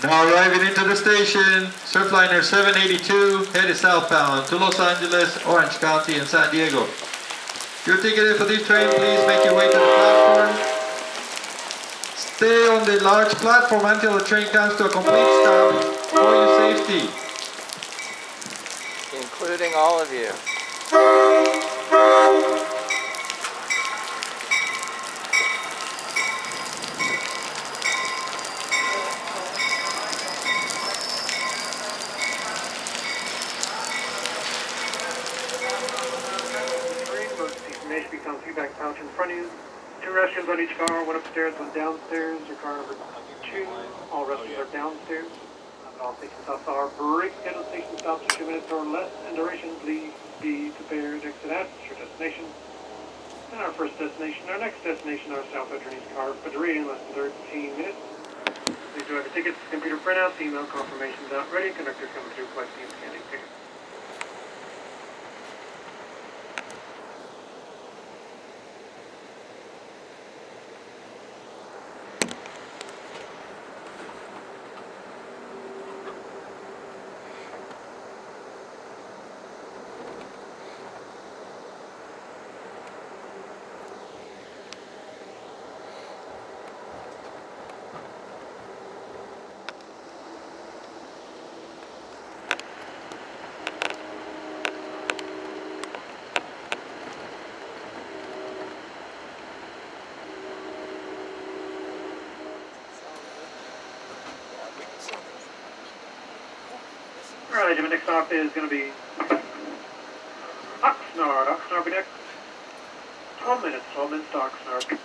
Now arriving into the station, Surfliner 782, headed southbound to Los Angeles, Orange County, and San Diego. If you're ticketed for this train, please make your way to the platform. Stay on the large platform until the train comes to a complete stop for your safety. Including all of you. Emergency on feedback pouch in front of you. 2 restrooms on each car, 1 upstairs, 1 downstairs. Your car number 2. All restrooms are downstairs. All station stops are break. Scheduled station stops are 2 minutes or less in duration. Please be prepared to exit at your destination. And our first destination, our next destination, our South Edgerton's car, for the in less than 13 minutes. Please do have your tickets, computer printouts, email confirmations out ready. Conductor coming through, collecting and scanning tickets. Alright, the next stop is going to be Oxnard. Oxnard will be next. 12 minutes to Oxnard.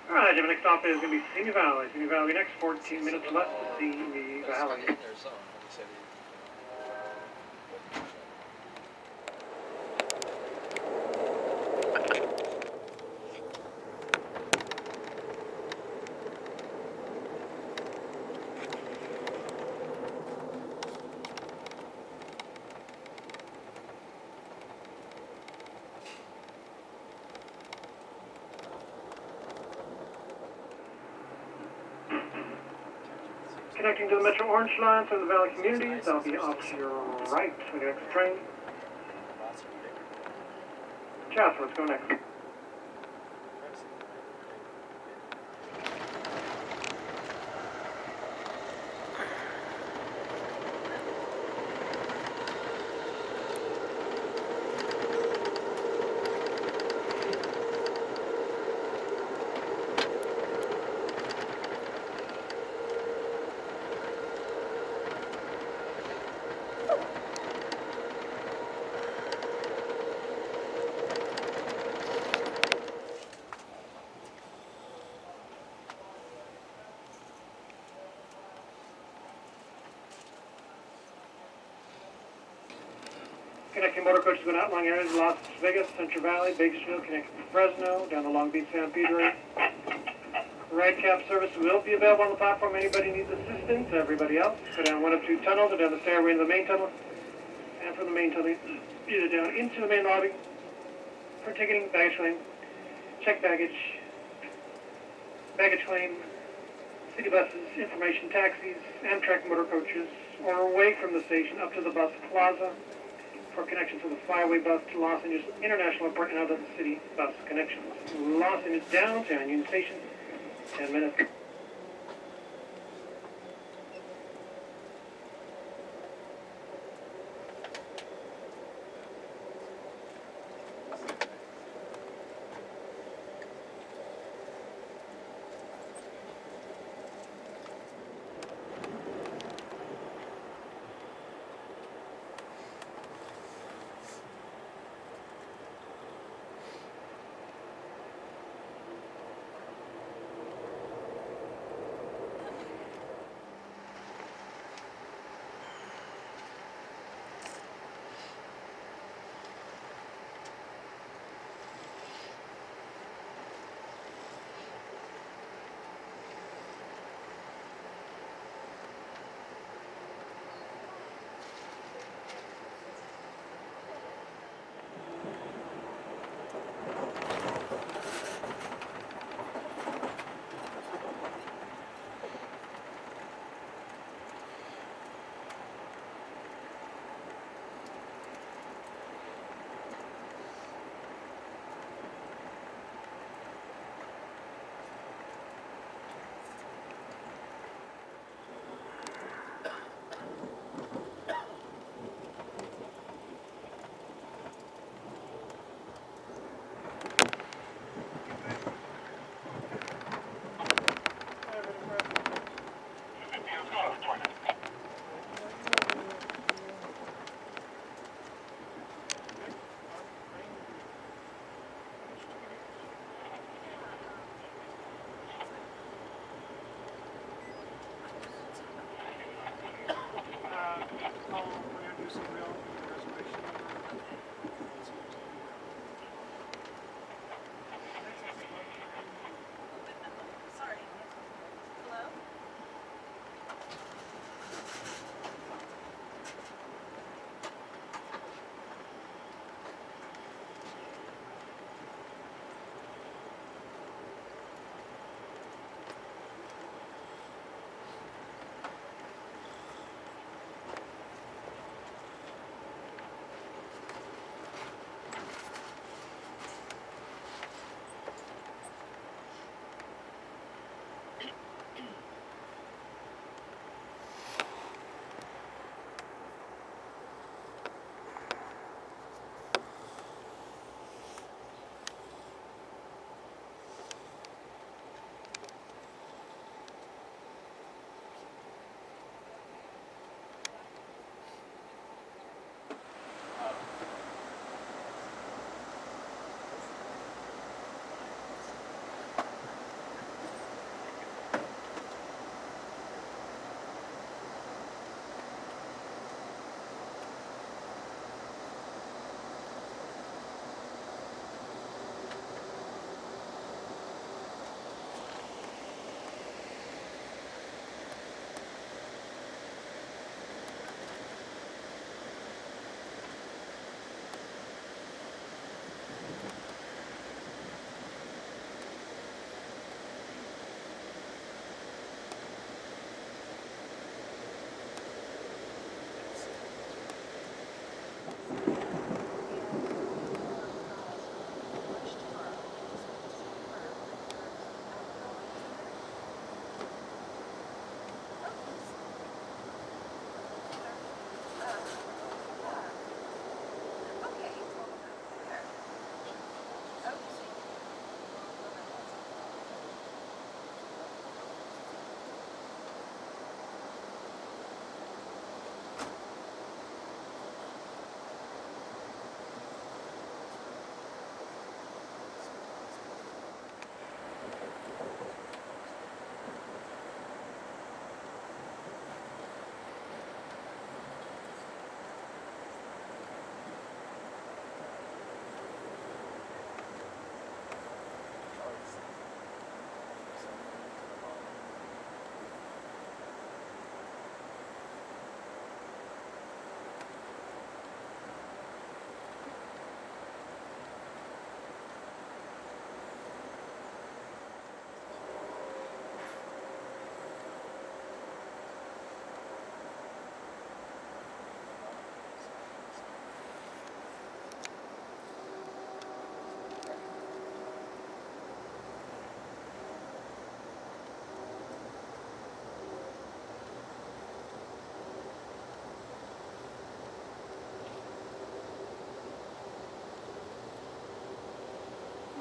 Alright, the next stop is going to be Simi Valley. Simi Valley next, 14 minutes left to Simi Valley. Connecting to the Metro Orange line from the Valley communities, I'll be off to your right for the next train. Jasper, let's go next. Connecting motor coaches going out along areas of Las Vegas, Central Valley, Bakersfield, connecting to Fresno, down to Long Beach, San Pedro. Ride cab service will be available on the platform. Anybody needs assistance, everybody else. Go down 102 tunnels or down the stairway into the main tunnel. And from the main tunnel, either down into the main lobby for ticketing, baggage claim, check baggage, baggage claim, city buses, information taxis, Amtrak motor coaches, or away from the station up to the bus plaza for connection to the Flyway bus to Los Angeles International Airport and other city bus connections. Los Angeles downtown Union Station, 10 minutes.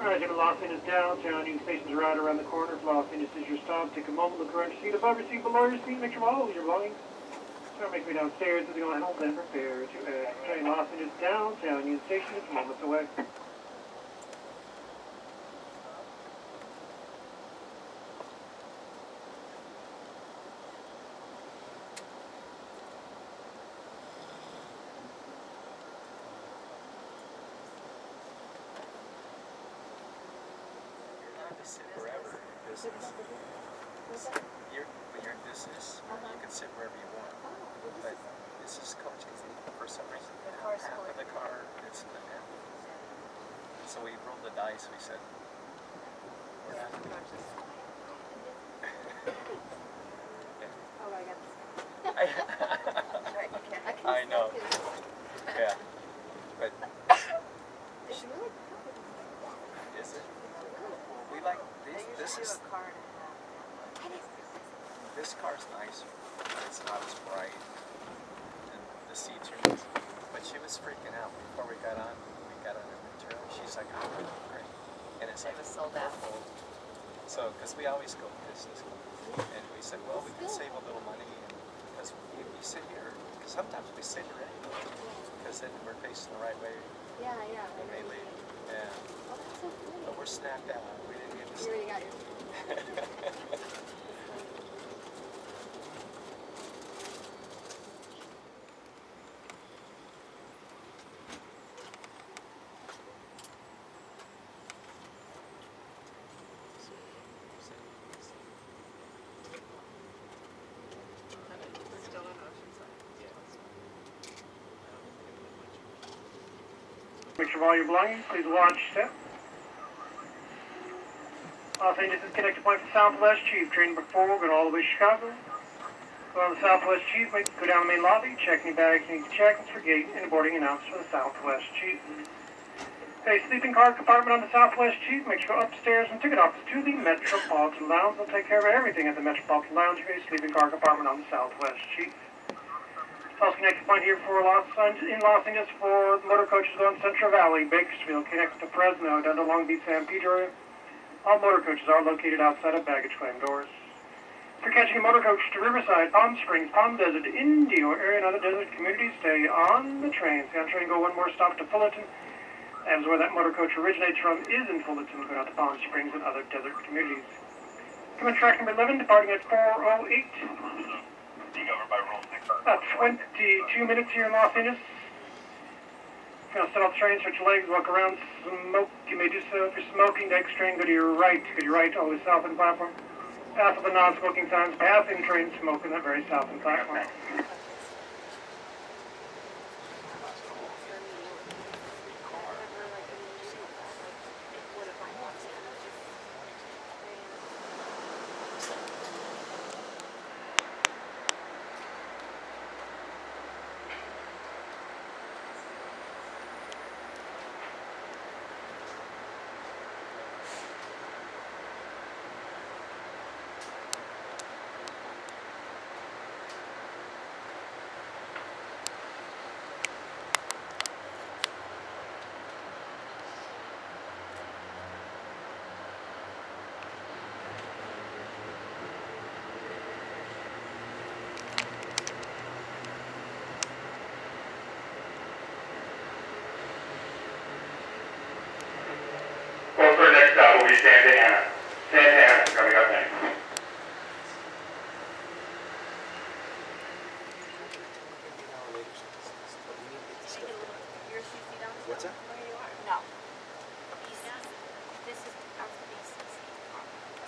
Alright, in Los Angeles downtown, Union Station's right around the corner. If Los Angeles is your stop, take a moment, look around your seat, above your seat, below your seat, make sure all your belongings. So make me downstairs, as you go and hold them, prepare to exit. Train Los Angeles downtown, Union Station is moments away. Sit wherever in business. When you're in business, you can sit wherever you want. But this is coach because for some reason half of the car is in the end. So we rolled the dice. We said, we're not going to. I know. Yeah. But is it? We like this is this car's nicer. It's not as bright, and the seats are nice. But she was freaking out before we got on. We got on in the trail. She's like, "Oh, great!" And it's like It was sold out. So, because we always go business, and we said, "Well, we can save a little money, because we sit here. Because sometimes we sit here anyway, because then we're facing the right way Yeah. when they leave." Yeah. Oh, that's so cool. But we're snapped out. We didn't get to You already got your. Make sure of all your belongings, please watch step. Los Angeles is connected point for Southwest Chief. Train number 4, going all the way to Chicago. Go on the Southwest Chief, go down the main lobby, check any bags you need to check, and for gate and boarding announced for the Southwest Chief. Okay, sleeping car compartment on the Southwest Chief. Make sure you go upstairs and ticket office to the Metropolitan Lounge. They'll take care of everything at the Metropolitan Lounge. Okay, sleeping car compartment on the Southwest Chief. Also connected point here for Los Angeles for motor coaches going Central Valley, Bakersfield, connected to Fresno, down to Long Beach, San Pedro area. All motor coaches are located outside of baggage claim doors. If you're catching a motor coach to Riverside, Palm Springs, Palm Desert, Indio area, and other desert communities, stay on the train. Stay on the train, go one more stop to Fullerton. That is where that motor coach originates from, is in Fullerton, going out to Palm Springs and other desert communities. Come in track number 11, departing at 4:08. Over by Rule 6. About 22 minutes here in Los Angeles. If you're going to set off the train, stretch your legs, walk around, smoke. You may do so. If you're smoking, next train, go to your right. Go to your right, all the way south of the platform. Pass the non-smoking signs. Passing train, smoke in that very south of the platform. Well, for next stop will be Santa Ana. Santa Ana coming up next. What's that? No. This is our BCC.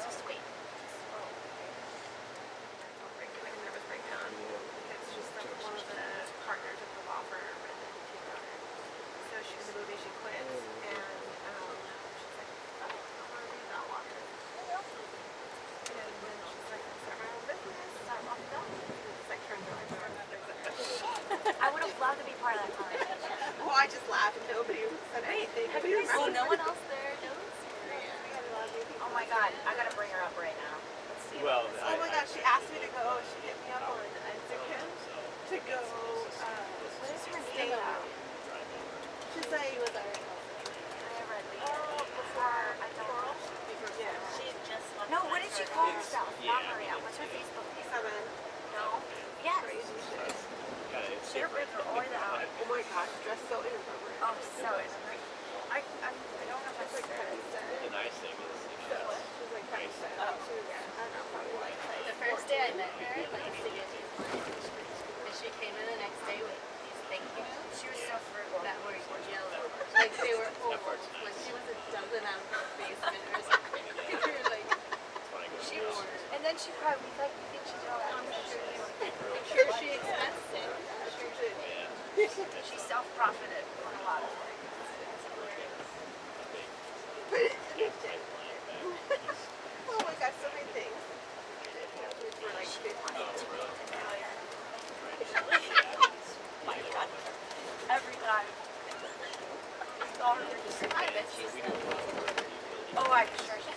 Just wait. Like a nervous breakdown. It's just like one of the partners of the law firm and then she got her. So she was a movie, she quits and she's like, I want to read that water. And then she's like, start my own business, start off the dog. It's like trying to like I would have loved to be part of that conversation. Well, I just laughed and nobody said anything. Have you Well, no one else there knows. Oh my god, I gotta bring her up right now. Let's see. Well, Oh my god, she asked me to go, she hit me up on Instagram to go, What is her stay name? out. She's like, I read Lisa before. my gosh, dressed so inappropriate. Oh, so inappropriate. I don't know if I She's like kind of sad. The nice thing is, She's like kind of sad. She was, I don't know, probably like The first day I met her, like, and she came in the next day with these thank you notes. She was so frugal. That were yellow. Like, they were old. Like, she was a dozen out of her basement or something. They were like, She and then she probably was like, you think she did all that? I'm sure she expensed it. I'm sure she did. She self-profited on a lot of things. oh my god, so many things. We're like 50. My God. Every time. I bet she's. Oh, I'm sure